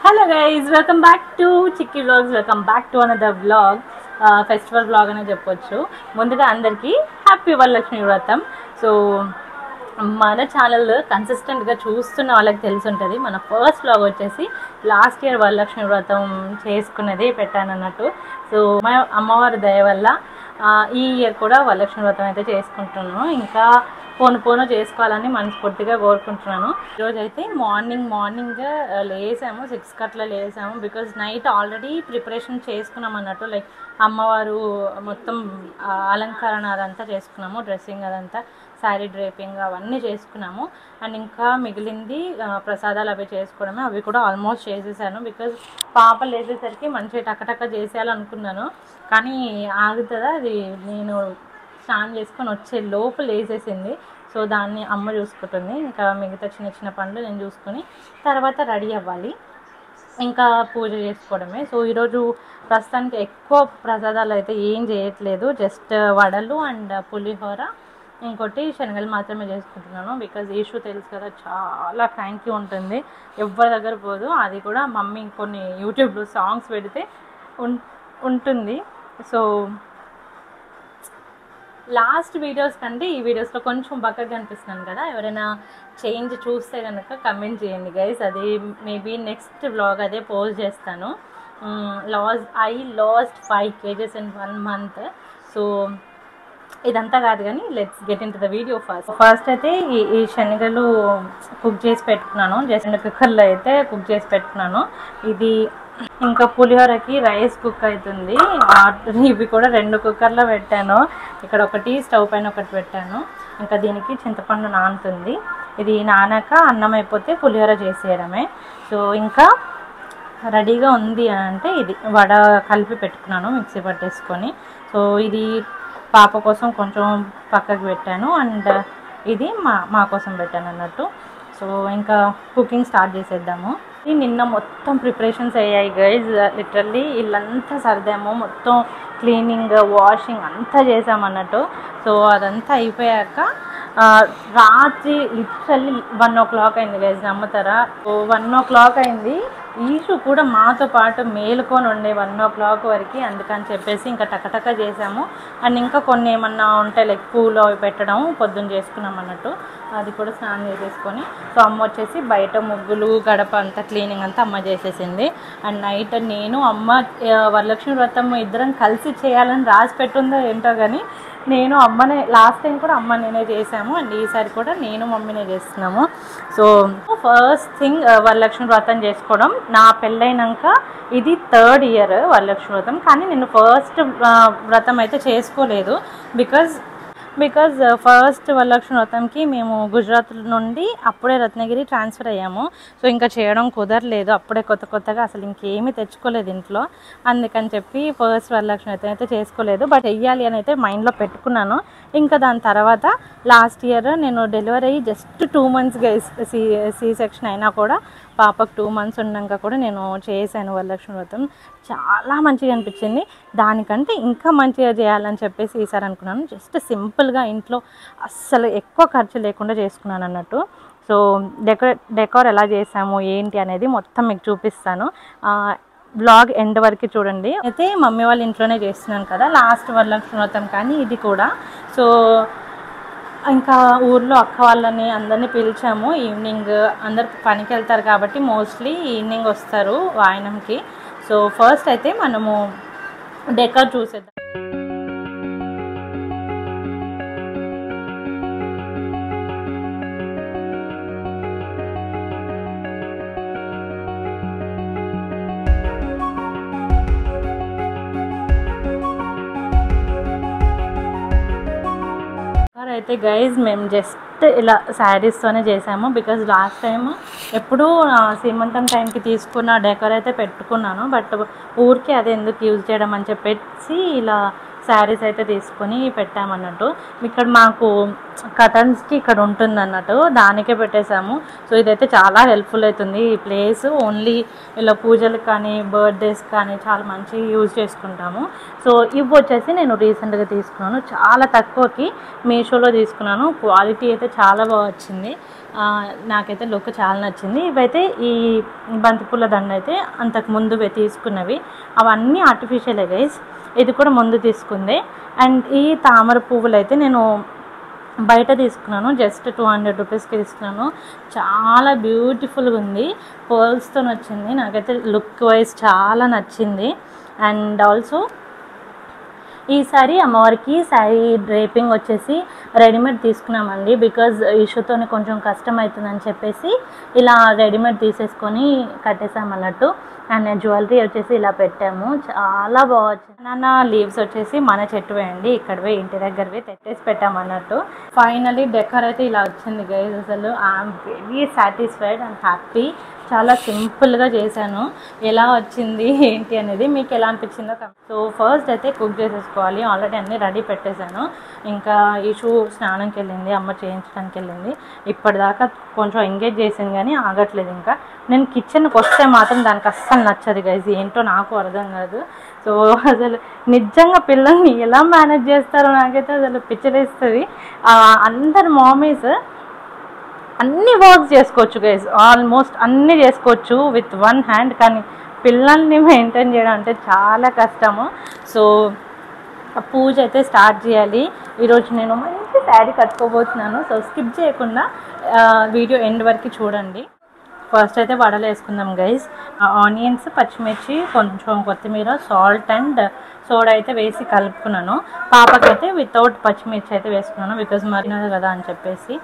Hello guys, welcome back to Chicky Vlogs. Welcome back to another vlog. Festival vlog అనే చెప్పొచ్చు. ముందుగా అందరికీ happy Varalakshmi వ్రతం. సో మన ఛానల్ కన్సిస్టెంట్గా చూస్తున్న వాళ్ళకి తెలిసి ఉంటుంది. మన ఫస్ట్ వ్లాగ్ వచ్చేసి లాస్ట్ ఇయర్ వరలక్ష్మి వ్రతం చేసుకున్నది పెట్టాను అన్నట్టు. సో మా అమ్మవారి దయ వల్ల ఈ ఇయర్ కూడా వరలక్ష్మి వ్రతం అయితే చేసుకుంటున్నాను. ఇంకా పోను చేసుకోవాలని మనస్ఫూర్తిగా కోరుకుంటున్నాను. ఈరోజు అయితే మార్నింగ్ లేసాము, 6 గంటల లేసాము. బికాజ్ నైట్ ఆల్రెడీ ప్రిపరేషన్ చేసుకున్నాం అన్నట్టు. లైక్ అమ్మవారు మొత్తం అలంకరణ అదంతా చేసుకున్నాము, డ్రెస్సింగ్ అదంతా, శారీ డ్రేపింగ్ అవన్నీ చేసుకున్నాము. అండ్ ఇంకా మిగిలింది ప్రసాదాలు అవి చేసుకోవడమే. అవి కూడా ఆల్మోస్ట్ చేసేసాను. బికాజ్ పాప లేచేసరికి మంచిగా టకటక చేసేయాలనుకున్నాను, కానీ ఆగుతుందా అది, నేను స్నానం చేసుకొని వచ్చే లోపు లేసేసింది. సో దాన్ని అమ్మ చూసుకుంటుంది. ఇంకా మిగతా చిన్న చిన్న పనులు నేను చూసుకొని తర్వాత రెడీ అవ్వాలి, ఇంకా పూజ చేసుకోవడమే. సో ఈరోజు ప్రస్తుతానికి ఎక్కువ ప్రసాదాలు అయితే ఏం చేయట్లేదు. జస్ట్ వడలు అండ్ పులిహోర, ఇంకోటి శనగలు మాత్రమే చేసుకుంటున్నాను. బికాజ్ ఇష్యూ తెలుసు కదా, చాలా థ్యాంక్ యూ ఉంటుంది, ఎవరి దగ్గర పోదు. అది కూడా మమ్మీ కొన్ని యూట్యూబ్లో సాంగ్స్ పెడితే ఉంటుంది. సో లాస్ట్ వీడియోస్ కంటే ఈ వీడియోస్లో కొంచెం బక్కగా కనిపిస్తున్నాను కదా, ఎవరైనా చేంజ్ చూస్తే కనుక కమెంట్ చేయండి గైస్. అది మేబీ నెక్స్ట్ వ్లాగ్ అదే పోస్ట్ చేస్తాను. I last 5 kgs in 1 month. So ఇదంతా కాదు కానీ let's get in to the video. First అయితే ఈ శనగలు కుక్ చేసి పెట్టుకున్నాను. జస్ట్ కుక్కర్లో అయితే కుక్ చేసి పెట్టుకున్నాను. ఇది ఇంకా పులిహోరకి రైస్ కుక్ అవుతుంది. ఇవి కూడా 2 కుక్కర్లో పెట్టాను. ఇక్కడ ఒకటి స్టవ్ పైన ఒకటి పెట్టాను. ఇంకా దీనికి చింతపండు నానుతుంది. ఇది నానాక అన్నం అయిపోతే పులిహోర చేసేయడమే. సో ఇంకా రెడీగా ఉంది అంటే ఇది వడ కలిపి పెట్టుకున్నాను, మిక్సీ పట్టేసుకొని. సో ఇది పాప కోసం కొంచెం పక్కకు పెట్టాను, అండ్ ఇది మా కోసం పెట్టాను అన్నట్టు. సో ఇంకా కుకింగ్ స్టార్ట్ చేసేద్దాము. నిన్న మొత్తం ప్రిపరేషన్స్ అయ్యాయి గైజ్. లిటరల్లీ ఇల్లంతా సర్దాము, మొత్తం క్లీనింగ్ వాషింగ్ అంతా చేసామన్నట్టు. సో అదంతా అయిపోయాక రాత్రి లిటరల్లీ 1 o'clock అయింది గైజ్, నమ్ముతారా? 1 o'clock అయింది. ఈషు కూడా మాతో పాటు మేలుకొని ఉండే 1 o'clock వరకు. అందుకని చెప్పేసి ఇంకా టకటక చేసాము. అండ్ ఇంకా కొన్ని ఏమన్నా ఉంటాయి లైక్ పూలు అవి పెట్టడం పొద్దున్న చేసుకున్నాం అన్నట్టు, అది కూడా స్నానం చేసేసుకొని. సో అమ్మ వచ్చేసి బయట ముగ్గులు గడప అంతా క్లీనింగ్ అంతా అమ్మ చేసేసింది. అండ్ నైట్ నేను అమ్మ వరలక్ష్మి వ్రతం ఇద్దరం కలిసి చేయాలని రాసి పెట్టుందో ఏంటో కానీ నేను అమ్మనే, లాస్ట్ టైం కూడా అమ్మ నేనే చేసాము, అండ్ ఈసారి కూడా నేను మమ్మీనే చేస్తున్నాము. సో ఫస్ట్ థింగ్ వరలక్ష్మి వ్రతం చేసుకోవడం. నా పెళ్ళైనాక ఇది 3rd year వరలక్ష్మి వ్రతం, కానీ నేను ఫస్ట్ వ్రతం అయితే చేసుకోలేదు. బికాజ్ ఫస్ట్ వరలక్ష్మి వ్రతంకి మేము గుజరాత్ నుండి అప్పుడే రత్నగిరి ట్రాన్స్ఫర్ అయ్యాము. సో ఇంకా చేయడం కుదరలేదు, అప్పుడే కొత్తగా అసలు ఇంకేమీ తెచ్చుకోలేదు ఇంట్లో. అందుకని చెప్పి ఫస్ట్ వరలక్ష్మి వ్రతం అయితే చేసుకోలేదు. బట్ చెయ్యాలి అని అయితే మైండ్లో పెట్టుకున్నాను. ఇంకా దాని తర్వాత లాస్ట్ ఇయర్ నేను డెలివరీ అయ్యి జస్ట్ 2 months సి సెక్షన్ అయినా కూడా, పాపకు 2 months ఉన్నాక కూడా నేను చేశాను వరలక్ష్మి వ్రతం. చాలా మంచిగా అనిపించింది. దానికంటే ఇంకా మంచిగా చేయాలని చెప్పేసి ఈసారి అనుకున్నాను. జస్ట్ సింపుల్గా ఇంట్లో అస్సలు ఎక్కువ ఖర్చు లేకుండా చేసుకున్నాను అన్నట్టు. సో డెకోర్ ఎలా చేసాము ఏంటి అనేది మొత్తం మీకు చూపిస్తాను. బ్లాగ్ ఎండ్ వరకు చూడండి. అయితే మమ్మీ వాళ్ళ ఇంట్లోనే చేస్తున్నాను కదా లాస్ట్ వరలక్ష్మి వ్రతం, కానీ ఇది కూడా. సో ఇంకా ఊర్లో అక్క వాళ్ళని అందరినీ పిలిచాము. ఈవినింగ్ అందరు పనికి వెళ్తారు కాబట్టి మోస్ట్లీ ఈవినింగ్ వస్తారు వాయనంకి. సో ఫస్ట్ అయితే మనము డెకర్ చూసేద్దాం. అయితే గైజ్ మేము జస్ట్ ఇలా శారీస్తోనే చేసాము. బికాజ్ లాస్ట్ టైం ఎప్పుడూ సీమంతం టైంకి తీసుకున్న డెకర్ అయితే పెట్టుకున్నాను, బట్ ఊరికే అదే ఎందుకు యూజ్ చేయడం అని చెప్పేసి ఇలా శారీస్ అయితే తీసుకొని పెట్టామన్నట్టు. ఇక్కడ మాకు కటన్స్కి ఇక్కడ ఉంటుంది అన్నట్టు, దానికే పెట్టేశాము. సో ఇదైతే చాలా హెల్ప్ఫుల్ అవుతుంది. ఈ ప్లేస్ ఓన్లీ ఇలా పూజలకు కానీ బర్త్డేస్ కానీ చాలా మంచిగా యూజ్ చేసుకుంటాము. సో ఇవి వచ్చేసి నేను రీసెంట్గా తీసుకున్నాను, చాలా తక్కువకి మీషోలో తీసుకున్నాను. క్వాలిటీ అయితే చాలా బాగా వచ్చింది. నాకైతే లుక్ చాలా నచ్చింది. ఇవైతే ఈ బంతిపూల దండ అయితే అంతకు ముందు తీసుకున్నవి, అవన్నీ ఆర్టిఫిషియలే గైస్. ఇది కూడా ముందు తీసుకుంది. అండ్ ఈ తామర పువ్వులు అయితే నేను బయట తీసుకున్నాను, జస్ట్ 200 రూపీస్కి తీసుకున్నాను. చాలా బ్యూటిఫుల్గా ఉంది, పర్ల్స్తో వచ్చింది. నాకైతే లుక్ వైజ్ చాలా నచ్చింది. అండ్ ఆల్సో ఈసారి అమ్మవారికి శారీ డ్రేపింగ్ వచ్చేసి రెడీమేడ్ తీసుకున్నామండి. బికాజ్ ఇష్యూతో కొంచెం కష్టం అవుతుందని చెప్పేసి ఇలా రెడీమేడ్ తీసేసుకొని కట్టేసామన్నట్టు. అండ్ జ్యువెలరీ వచ్చేసి ఇలా పెట్టాము, చాలా బాగా వచ్చింది. నాన్న లీవ్స్ వచ్చేసి మన చెట్టు వేయండి, ఇక్కడవే ఇంటి దగ్గరవే తెట్టేసి పెట్టామన్నట్టు. ఫైనలీ డెకర్ అయితే ఇలా వచ్చింది గైస్. అసలు I'm very satisfied and happy. చాలా సింపుల్గా చేశాను. ఎలా వచ్చింది ఏంటి అనేది మీకు ఎలా అనిపించిందో. సో ఫస్ట్ అయితే కుక్ చేసేసుకోవాలి. ఆల్రెడీ అన్నీ రెడీ పెట్టేశాను. ఇంకా ఇషు స్నానంకి వెళ్ళింది, అమ్మ చేయించడానికి వెళ్ళింది. ఇప్పటిదాకా కొంచెం ఎంగేజ్ చేసింది కానీ ఆగట్లేదు. ఇంకా నేను కిచెన్కి వస్తే మాత్రం దానికి అస్సలు నచ్చదు గైజ్, ఏంటో నాకు అర్థం కాదు. సో అసలు నిజంగా పిల్లల్ని ఎలా మేనేజ్ చేస్తారో నాకైతే అసలు పిచ్చలేస్తుంది. అందరు మామీస్ అన్ని వర్క్స్ చేసుకోవచ్చు గైజ్, ఆల్మోస్ట్ అన్నీ చేసుకోవచ్చు విత్ వన్ హ్యాండ్. కానీ పిల్లల్ని మెయింటైన్ చేయడం అంటే చాలా కష్టము. సో పూజ అయితే స్టార్ట్ చేయాలి. ఈరోజు నేను మంచి శారీ కట్టుకోబోతున్నాను. సో స్కిప్ చేయకుండా వీడియో ఎండ్ వరకు చూడండి. ఫస్ట్ అయితే వడలు వేసుకుందాం గైజ్. ఆనియన్స్, పచ్చిమిర్చి, కొంచెం కొత్తిమీర, సాల్ట్ అండ్ సోడా అయితే వేసి కలుపుకున్నాను. పాపకైతే వితౌట్ పచ్చిమిర్చి అయితే వేసుకున్నాను, బికాజ్ మరినది కదా అని చెప్పేసి.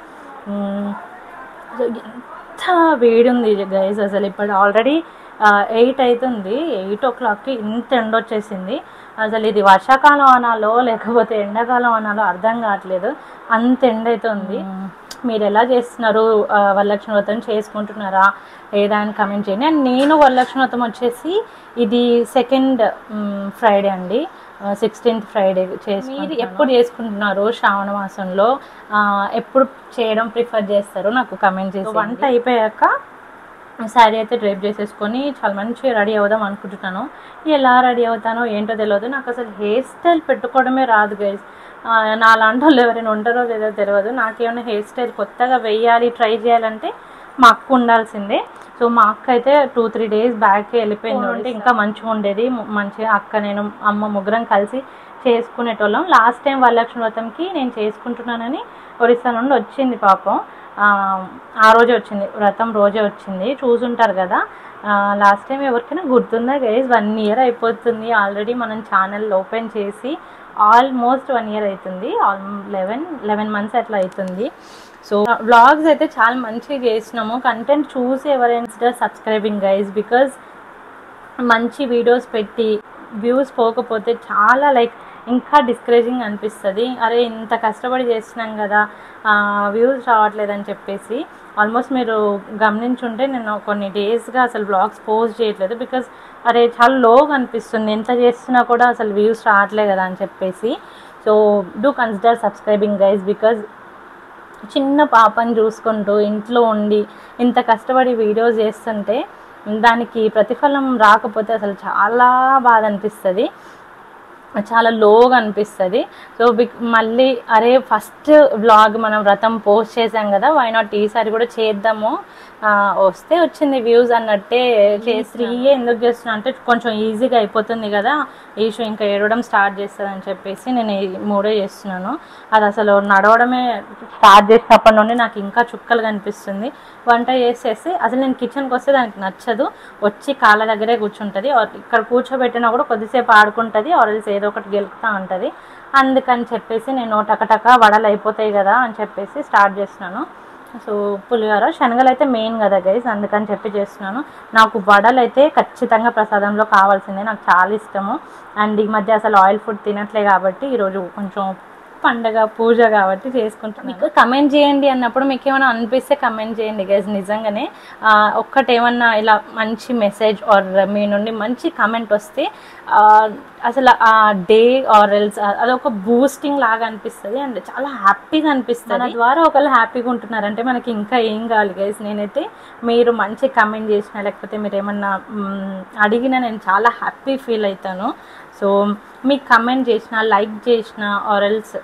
ఎంత వేడి ఉంది గైజ్ అసలు. ఇప్పుడు ఆల్రెడీ 8 అవుతుంది, 8 o'clockకి ఇంత ఎండ వచ్చేసింది. అసలు ఇది వర్షాకాలం అనాలో లేకపోతే ఎండాకాలం అనాలో అర్థం కావట్లేదు, అంత ఎండ అవుతుంది. మీరు ఎలా చేస్తున్నారు, వరలక్ష్మి వ్రతం చేసుకుంటున్నారా లేదా అని కమెంట్ చేయండి. అండ్ నేను వరలక్ష్మి వ్రతం వచ్చేసి ఇది 2nd ఫ్రైడే అండి, 16th ఫ్రైడే చేసుకుంటున్నాను. మీరు ఎప్పుడు చేసుకుంటున్నారు శ్రావణ మాసంలో, ఎప్పుడు చేయడం ప్రిఫర్ చేస్తారు నాకు కమెంట్ చేసి. వంట అయిపోయాక శారీ అయితే డ్రైప్ చేసేసుకొని చాలా మంచిగా రెడీ అవుదాం అనుకుంటున్నాను. ఎలా రెడీ అవుతానో ఏంటో తెలియదు. నాకు అసలు హెయిర్ స్టైల్ పెట్టుకోవడమే రాదు గైజ్. నా లాంటి వాళ్ళు ఎవరైనా ఉంటారో లేదో తెలియదు. నాకేమైనా హెయిర్ స్టైల్ కొత్తగా వెయ్యాలి, ట్రై చేయాలంటే మా అక్క ఉండాల్సిందే. సో మా అక్క అయితే 2-3 days బ్యాక్ వెళ్ళిపోయింది. అంటే ఇంకా మంచిగా ఉండేది, మంచిగా అక్క నేను అమ్మ ముగ్గురం కలిసి చేసుకునేటోళ్ళం. లాస్ట్ టైం వరలక్ష్మి వ్రతంకి నేను చేసుకుంటున్నానని ఒరిస్సా నుండి వచ్చింది పాపం. ఆ రోజే వచ్చింది, వ్రతం రోజే వచ్చింది. చూసుంటారు కదా లాస్ట్ టైం. ఎవరికైనా గుర్తుందా గైజ్? 1 year అయిపోతుంది ఆల్రెడీ మనం ఛానల్ ఓపెన్ చేసి. ఆల్మోస్ట్ 1 year అవుతుంది, 11 months అట్లా అవుతుంది. సో వ్లాగ్స్ అయితే చాలా మంచిగా చేసినాము. కంటెంట్ చూసి ఎవరైనా సబ్స్క్రైబింగ్ గైజ్, బికాజ్ మంచి వీడియోస్ పెట్టి వ్యూస్ పోకపోతే చాలా ఇంకా డిస్కరేజింగ్ అనిపిస్తుంది. అరే ఇంత కష్టపడి చేస్తున్నాం కదా, వ్యూస్ రావట్లేదని చెప్పేసి. ఆల్మోస్ట్ మీరు గమనించుంటే నేను కొన్ని డేస్గా అసలు వ్లాగ్స్ పోస్ట్ చేయట్లేదు, బికాజ్ అరే చాలా లోగా అనిపిస్తుంది, ఎంత చేస్తున్నా కూడా అసలు వ్యూస్ రావట్లేదు కదా అని చెప్పేసి. So do consider subscribing guys, because చిన్న పాపని చూసుకుంటూ ఇంట్లో ఉండి ఇంత కష్టపడి వీడియోస్ చేస్తుంటే దానికి ప్రతిఫలం రాకపోతే అసలు చాలా బాధ అనిపిస్తుంది, చాలా లోగా అనిపిస్తుంది. సో మళ్ళీ అరే ఫస్ట్ వ్లాగ్ మనం వ్రతం పోస్ట్ చేసాం కదా, వై నాట్ ఈసారి కూడా చేద్దాము, వస్తే వచ్చింది వ్యూస్ అన్నట్టే 3 ఎందుకు చేస్తున్నా అంటే కొంచెం ఈజీగా అయిపోతుంది కదా, ఈషు ఇంకా ఏడవడం స్టార్ట్ చేస్తుంది అని చెప్పేసి నేను 3 చేస్తున్నాను. అది అసలు నడవడమే స్టార్ట్ చేసినప్పటి నుండి నాకు ఇంకా చుక్కలు కనిపిస్తుంది. వంట చేసేసి అసలు నేను కిచెన్కి వస్తే దానికి నచ్చదు, వచ్చి కాళ్ళ దగ్గరే కూర్చుంటుంది. ఇక్కడ కూర్చోబెట్టినా కూడా కొద్దిసేపు ఆడుకుంటుంది, ఆర్ఎల్స్ ఏదో ఒకటి గెలుపుతూ ఉంటుంది. అందుకని చెప్పేసి నేను టకటక వడలు అయిపోతాయి కదా అని చెప్పేసి స్టార్ట్ చేస్తున్నాను. సో పులిహోర శనగలు అయితే మెయిన్ కదా గైస్, అందుకని చెప్పి చేస్తున్నాను. నాకు వడలు అయితే ఖచ్చితంగా ప్రసాదంలో కావాల్సిందే, నాకు చాలా ఇష్టము. అండ్ ఈ మధ్య అసలు ఆయిల్ ఫుడ్ తినట్లే కాబట్టి ఈరోజు కొంచెం పండగ పూజ కాబట్టి చేసుకుంటాం. మీకు కమెంట్ చేయండి అన్నప్పుడు మీకు ఏమైనా అనిపిస్తే కమెంట్ చేయండి గైజ్. నిజంగానే ఒక్కటేమన్నా ఇలా మంచి మెసేజ్ ఆర్ మీ నుండి మంచి కమెంట్ వస్తే అసలు ఆ డే ఆర్ ఎల్స్ అదొక బూస్టింగ్ లాగా అనిపిస్తుంది అండ్ చాలా హ్యాపీగా అనిపిస్తుంది. మన ద్వారా ఒకళ్ళు హ్యాపీగా ఉంటున్నారంటే మనకి ఇంకా ఏం కావాలి గైజ్. నేనైతే మీరు మంచి కమెంట్ చేసినా లేకపోతే మీరు ఏమన్నా అడిగినా నేను చాలా హ్యాపీ ఫీల్ అవుతాను. సో మీకు కమెంట్ చేసిన, లైక్ చేసిన ఆర్ ఎల్స్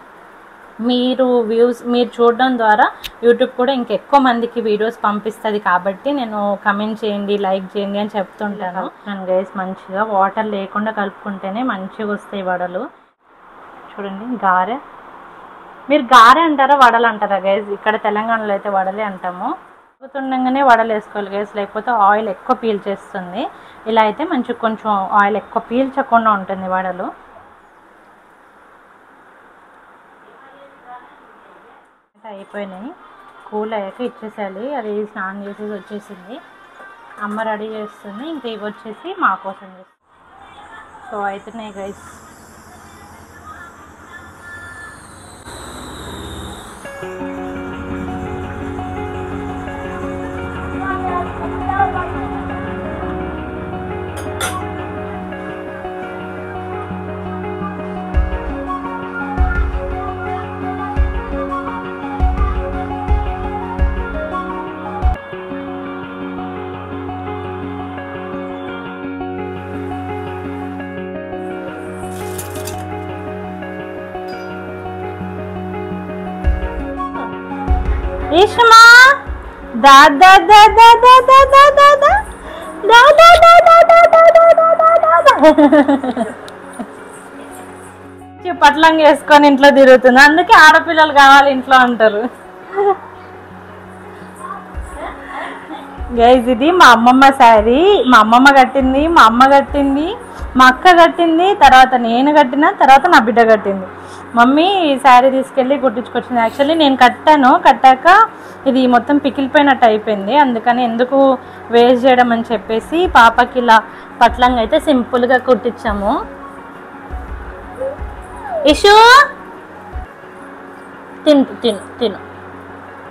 మీరు చూడడం ద్వారా యూట్యూబ్ కూడా ఇంకెక్కువ మందికి వీడియోస్ పంపిస్తుంది కాబట్టి నేను కమెంట్ చేయండి, లైక్ చేయండి అని చెప్తుంటాను. గైస్ మంచిగా వాటర్ లేకుండా కలుపుకుంటేనే మంచిగా వస్తాయి వడలు. చూడండి గారె, మీరు గారె అంటారా వడలు అంటారా గైస్? ఇక్కడ తెలంగాణలో అయితే వడలే అంటాము. కలుపుతుండగానే వడలు వేసుకోవాలి గైస్, లేకపోతే ఆయిల్ ఎక్కువ పీల్చేస్తుంది. ఇలా అయితే మంచిగా కొంచెం ఆయిల్ ఎక్కువ పీల్చకుండా ఉంటుంది వడలు. అయిపోయినాయి, కూల్ అయ్యాక ఇచ్చేసేయాలి. అది స్నానం చేసేసి వచ్చేసింది, అమ్మ రెడీ చేస్తుంది. ఇంకా ఇవి వచ్చేసి మా కోసం చేస్తుంది. సో అవుతున్నాయి గైస్. ఈశ్మా దా దా దా దా దా దా దా దా దా దా దా దా దా దా దా పట్లంగా వేసుకొని ఇంట్లో తిరుగుతుంది. అందుకే ఆడపిల్లలు కావాలి ఇంట్లో అంటారు. గైజ్ ఇది మా అమ్మమ్మ శారీ. మా అమ్మమ్మ కట్టింది, మా అమ్మ కట్టింది, మా అక్క కట్టింది, తర్వాత నేను కట్టిన, తర్వాత నా బిడ్డ కట్టింది. మమ్మీ ఈ శారీ తీసుకెళ్ళి కుట్టించుకొచ్చింది. యాక్చువల్లీ నేను కట్టాక ఇది మొత్తం పికిలిపోయినట్టు అయిపోయింది. అందుకని ఎందుకు వేస్ట్ చేయడం అని చెప్పేసి పాపకి ఇలా పట్లంగా అయితే సింపుల్గా కుట్టించాము. ఇషు తిను తిను తిను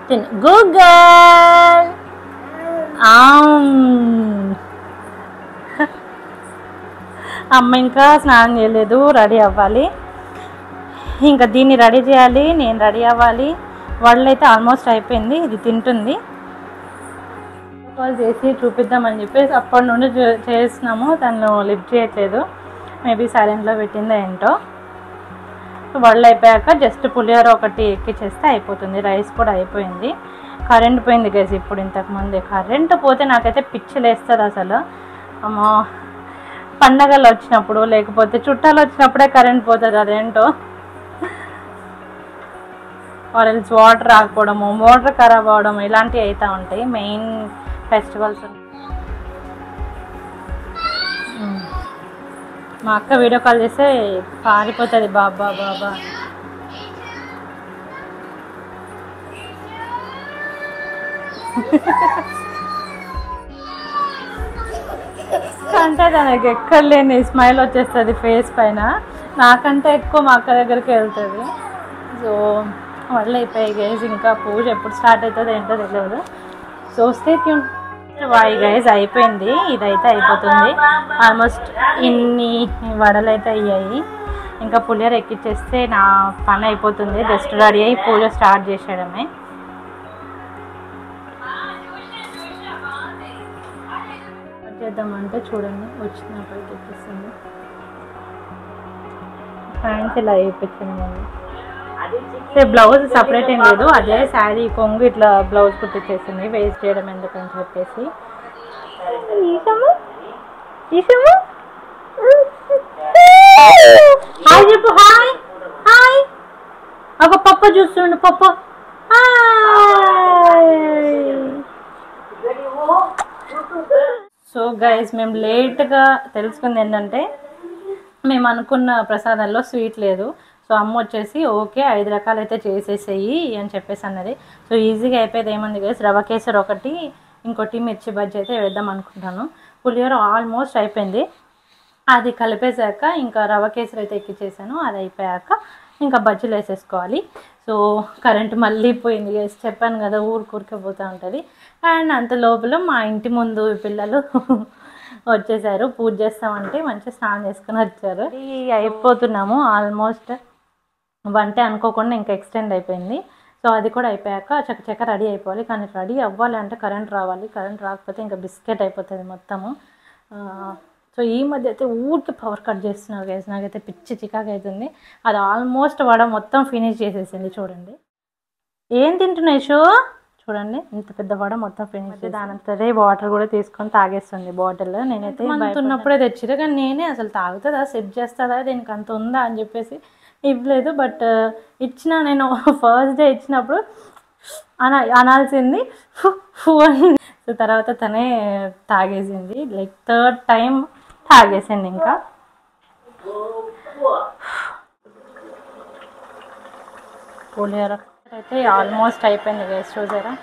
తిను గూగల్. అమ్మ ఇంకా స్నానం చేయలేదు, రెడీ అవ్వాలి. ఇంకా దీన్ని రెడీ చేయాలి, నేను రెడీ అవ్వాలి. వడలు అయితే ఆల్మోస్ట్ అయిపోయింది, ఇది తింటుంది. కాల్ చేసి చూపిద్దామని చెప్పేసి అప్పటి నుండి చేస్తున్నాము. తను లిఫ్ట్ చేయట్లేదు, మేబీ సైలెంట్లో పెట్టిందో ఏంటో. వడలు అయిపోయాక జస్ట్ పులిహోర ఒకటి ఎక్కిచ్చేస్తే అయిపోతుంది. రైస్ కూడా అయిపోయింది. కరెంట్ పోయింది గైస్ ఇప్పుడు. ఇంతకుముందే కరెంటు పోతే నాకైతే పిచ్చి లేస్తుంది అసలు. అమ్మో, పండగలు వచ్చినప్పుడు లేకపోతే చుట్టాలు వచ్చినప్పుడే కరెంట్ పోతుంది, అదేంటో. ఆరెల్స్ వాటర్ రాకపోవడము, మోటార్ ఖరాబ్ అవ్వడం ఇలాంటివి అవుతూ ఉంటాయి మెయిన్ ఫెస్టివల్స్. మా అక్క వీడియో కాల్ చేస్తే పారిపోతుంది బాబా బాబా. అంటే తనకి ఎక్కడ లేని స్మైల్ వచ్చేస్తుంది ఫేస్ పైన. నాకంటే ఎక్కువ మా అక్క దగ్గరికి వెళ్తుంది. సో వడలు అయిపోయాయి గైజ్. ఇంకా పూజ ఎప్పుడు స్టార్ట్ అవుతుందో ఏంటో తెలియదు. So stay tune. వాయి గైజ్ అయిపోయింది, ఇదైతే అయిపోతుంది. ఆల్మోస్ట్ ఇన్ని వడలు అయితే అయ్యాయి. ఇంకా పులిహోర ఎక్కిచ్చేస్తే నా పని అయిపోతుంది. జస్ట్ రెడీ అయ్యి పూజ స్టార్ట్ చేసేయడమే. చేద్దామంటే చూడండి వచ్చినప్పుడు ఎక్కిస్తుంది. ఫ్యాన్స్ ఇలా వేయించింది మళ్ళీ. బ్లౌజ్ సపరేట్ ఏం లేదు, అదే శారీ కొంగు ఇట్లా బ్లౌజ్ కుట్టించేసింది. వేస్ట్ చేయడం ఎందుకని చెప్పేసి. హాయ్ చెప్పు. Hi hi. ఒక పప్ప చూస్తుండు. పప్ప సో గైస్ మేము లేట్గా తెలుసుకుంది ఏంటంటే మేము అనుకున్న ప్రసాదాల్లో స్వీట్ లేదు. సో అమ్మ వచ్చేసి ఓకే 5 రకాలు అయితే చేసేసేయి అని చెప్పేసి అన్నది. సో ఈజీగా అయిపోయేది ఏముంది గైస్, రవ కేసరి ఒకటి, ఇంకోటి మిర్చి బజ్జీ అయితే వేద్దాం అనుకుంటాను. పులిహోర ఆల్మోస్ట్ అయిపోయింది. అది కలిపేశాక ఇంకా రవ కేసరి అయితే ఎక్కిచ్చేసాను. అది అయిపోయాక ఇంకా బజ్జీలు వేసేసుకోవాలి. సో కరెంట్ మళ్ళీ పోయింది గైస్, చెప్పాను కదా ఊరికే పోతూ ఉంటుంది. అండ్ అంత లోపల మా ఇంటి ముందు పిల్లలు వచ్చేసారు. పూజ చేస్తామంటే మంచిగా స్నానం చేసుకుని వచ్చారు. అయిపోతున్నాము ఆల్మోస్ట్. వంట అనుకోకుండా ఇంకా ఎక్స్టెండ్ అయిపోయింది. సో అది కూడా అయిపోయాక చక్క రెడీ అయిపోవాలి. కానీ రెడీ అవ్వాలి అంటే కరెంట్ రావాలి. కరెంట్ రాకపోతే ఇంకా బిస్కెట్ అయిపోతుంది మొత్తము. సో ఈ మధ్య అయితే ఊరికి పవర్ కట్ చేస్తున్నారు గైస్. నాకైతే పిచ్చి చికాకు అవుతుంది. అది ఆల్మోస్ట్ వడ మొత్తం ఫినిష్ చేసేసింది. చూడండి ఏం తింటున్నాయి షో, చూడండి ఇంత పెద్ద వడ మొత్తం ఫినిష్. దానంతదే వాటర్ కూడా తీసుకొని తాగేస్తుంది బాటిల్. నేనైతే ఉన్నప్పుడే తెచ్చిరు, కానీ నేనే అసలు తాగుతుందా, సెట్ చేస్తుందా, దీనికి అంత ఉందా అని చెప్పేసి ఇవ్వలేదు. బట్ ఇచ్చిన నేను ఫస్ట్ డే ఇచ్చినప్పుడు అనాల్సింది అని. సో తర్వాత తనే తాగేసింది, లైక్ థర్డ్ టైం తాగేసింది. ఇంకా పులిహోర అయితే ఆల్మోస్ట్ అయిపోయింది గైస్, చూసారా.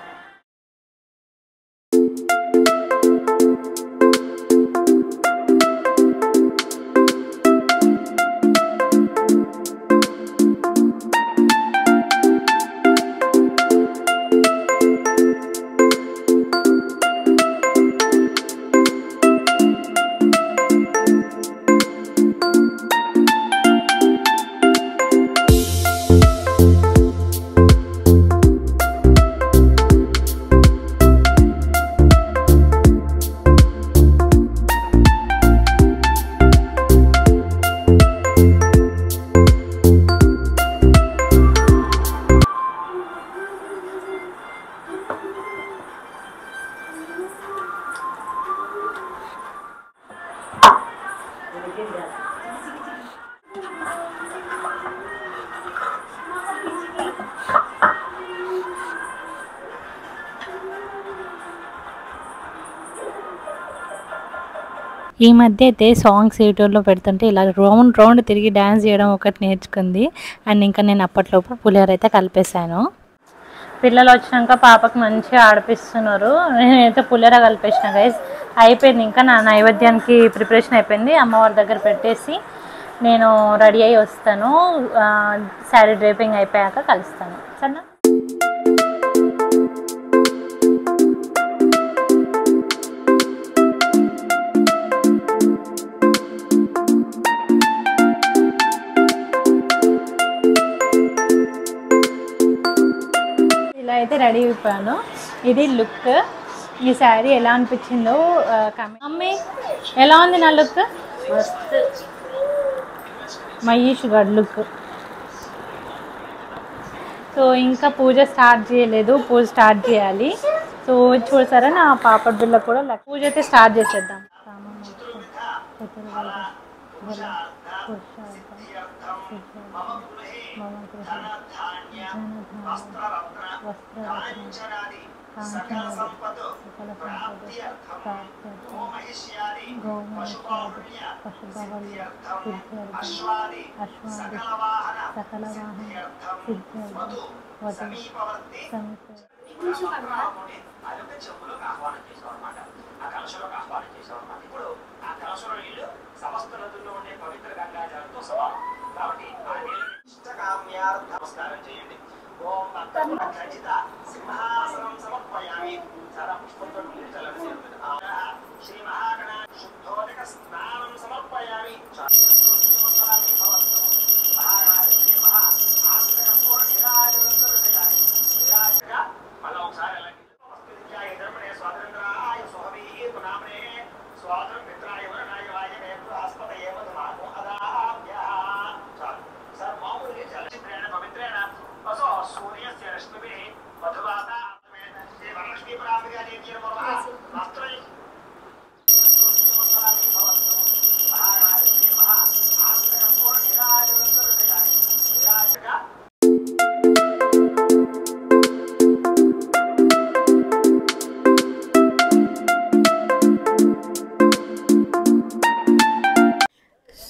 ఈ మధ్య అయితే సాంగ్స్ యూట్యూబ్లో పెడుతుంటే ఇలా రౌండ్ రౌండ్ తిరిగి డ్యాన్స్ చేయడం ఒకటి నేర్చుకుంది. అండ్ ఇంకా నేను అప్పట్లోపు పులిహోర అయితే కలిపేశాను. పిల్లలు వచ్చినాక పాపకు మంచిగా ఆడిపిస్తున్నారు. నేనైతే పులిహోర కలిపేసిన గైస్. అయిపోయింది, ఇంకా నా నైవేద్యానికి ప్రిపరేషన్ అయిపోయింది. అమ్మవారి దగ్గర పెట్టేసి నేను రెడీ అయ్యి వస్తాను. శారీ డ్రేపింగ్ అయిపోయాక కలుస్తాను సరేనా. ఇలా అయితే రెడీ అయిపోయాను. ఇది లుక్. ఈ శారీ ఎలా అనిపించిందో మమ్మీ ఎలా ఉంది నా లుక్? మహేష్ గడ్ లుక్. సో ఇంకా పూజ స్టార్ట్ చేయలేదు, పూజ స్టార్ట్ చేయాలి. సో చూసారా నా పాపడ్ బిళ్ళ కూడా పూజ అయితే స్టార్ట్ చేసేద్దాం.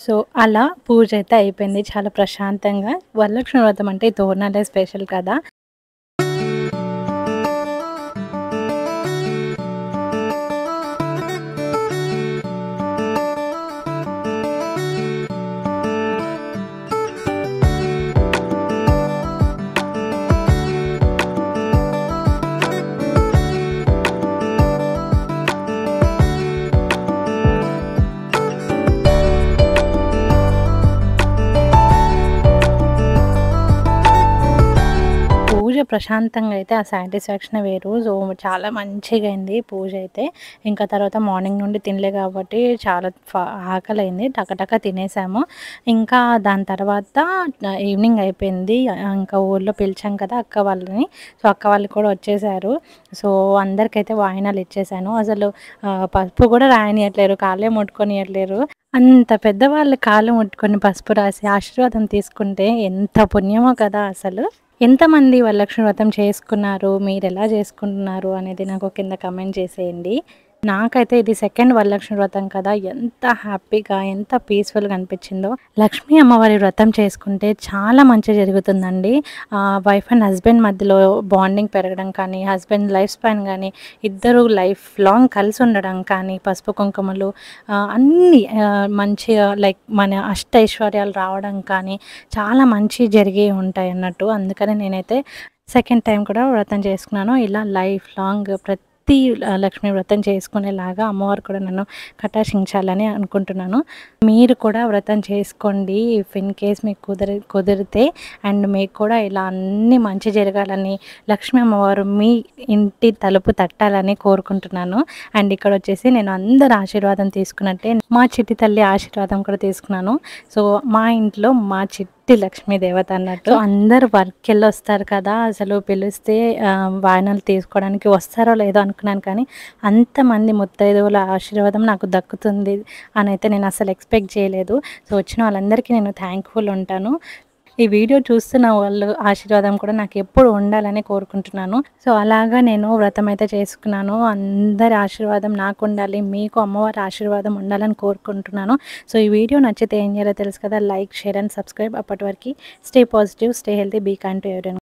సో అలా పూజ అయితే అయిపోయింది చాలా ప్రశాంతంగా. వరలక్ష్మి వ్రతం అంటే తోరణాలే స్పెషల్ కదా. ప్రశాంతంగా అయితే ఆ సాటిస్ఫాక్షన్ వేరు. సో చాలా మంచిగా అయింది పూజ అయితే. ఇంకా తర్వాత మార్నింగ్ నుండి తినలే కాబట్టి చాలా ఆకలైంది. టకటక తినేసాము. ఇంకా దాని తర్వాత ఈవినింగ్ అయిపోయింది. ఇంకా ఊర్లో పిలిచాం కదా అక్క వాళ్ళని. సో అక్క వాళ్ళు కూడా వచ్చేసారు. సో అందరికైతే వాయినాలు ఇచ్చేసాను. అసలు పసుపు కూడా రాయనియట్లేరు, కాళ్ళే ముట్టుకొనియట్లేరు. అంత పెద్దవాళ్ళు కాళ్ళు ముట్టుకొని పసుపు రాసి ఆశీర్వాదం తీసుకుంటే ఎంత పుణ్యమో కదా అసలు. ఎంతమంది వరలక్ష్మి వ్రతం చేసుకున్నారు, మీరెలా చేసుకుంటున్నారు అనేది నాకు కింద కమెంట్ చేసేయండి. నాకైతే ఇది సెకండ్ వరలక్ష్మి వ్రతం కదా, ఎంత హ్యాపీగా ఎంత పీస్ఫుల్గా అనిపించిందో. లక్ష్మీ అమ్మవారి వ్రతం చేసుకుంటే చాలా మంచి జరుగుతుందండి. వైఫ్ అండ్ హస్బెండ్ మధ్యలో బాండింగ్ పెరగడం కానీ, హస్బెండ్ లైఫ్ స్పాన్ కానీ, ఇద్దరు లైఫ్ లాంగ్ కలిసి ఉండడం కానీ, పసుపు కుంకుమలు అన్నీ మంచిగా లైక్ మన అష్టైశ్వర్యాలు రావడం కానీ చాలా మంచి జరిగి ఉంటాయి అన్నట్టు. అందుకని నేనైతే సెకండ్ టైం కూడా వ్రతం చేసుకున్నాను. ఇలా లైఫ్ లాంగ్ లక్ష్మీ వ్రతం చేసుకునేలాగా అమ్మవారు కూడా నన్ను కటాక్షించాలని అనుకుంటున్నాను. మీరు కూడా వ్రతం చేసుకోండి ఇఫ్ ఇన్ కేస్ మీకు కుదిరితే. అండ్ మీకు కూడా ఇలా అన్ని మంచి జరగాలని, లక్ష్మీ అమ్మవారు మీ ఇంటి తలుపు తట్టాలని కోరుకుంటున్నాను. అండ్ ఇక్కడ వచ్చేసి నేను అందరి ఆశీర్వాదం తీసుకున్నట్టే మా చిట్టి తల్లి ఆశీర్వాదం కూడా తీసుకున్నాను. సో మా ఇంట్లో మా చిట్టి లక్ష్మీ దేవత అన్నట్టు. అందరు వర్క్ వెళ్ళి వస్తారు కదా, అసలు పిలిస్తే వాయనాలు తీసుకోవడానికి వస్తారో లేదో అనుకున్నాను. కానీ అంతమంది ముత్తైదువుల ఆశీర్వాదం నాకు దక్కుతుంది అని అయితే నేను అసలు ఎక్స్పెక్ట్ చేయలేదు. సో వచ్చిన వాళ్ళందరికీ నేను థ్యాంక్ఫుల్ ఉంటాను. ఈ వీడియో చూస్తున్న వాళ్ళు ఆశీర్వాదం కూడా నాకు ఎప్పుడు ఉండాలని కోరుకుంటున్నాను. సో అలాగా నేను వ్రతం అయితే చేసుకున్నాను. అందరి ఆశీర్వాదం నాకు ఉండాలి, మీకు అమ్మవారి ఆశీర్వాదం ఉండాలని కోరుకుంటున్నాను. సో ఈ వీడియో నచ్చితే ఏం చేయాలో తెలుసు కదా, లైక్, షేర్ అండ్ సబ్స్క్రైబ్. అప్పటి వరకు stay positive, stay healthy, be kind to everyone.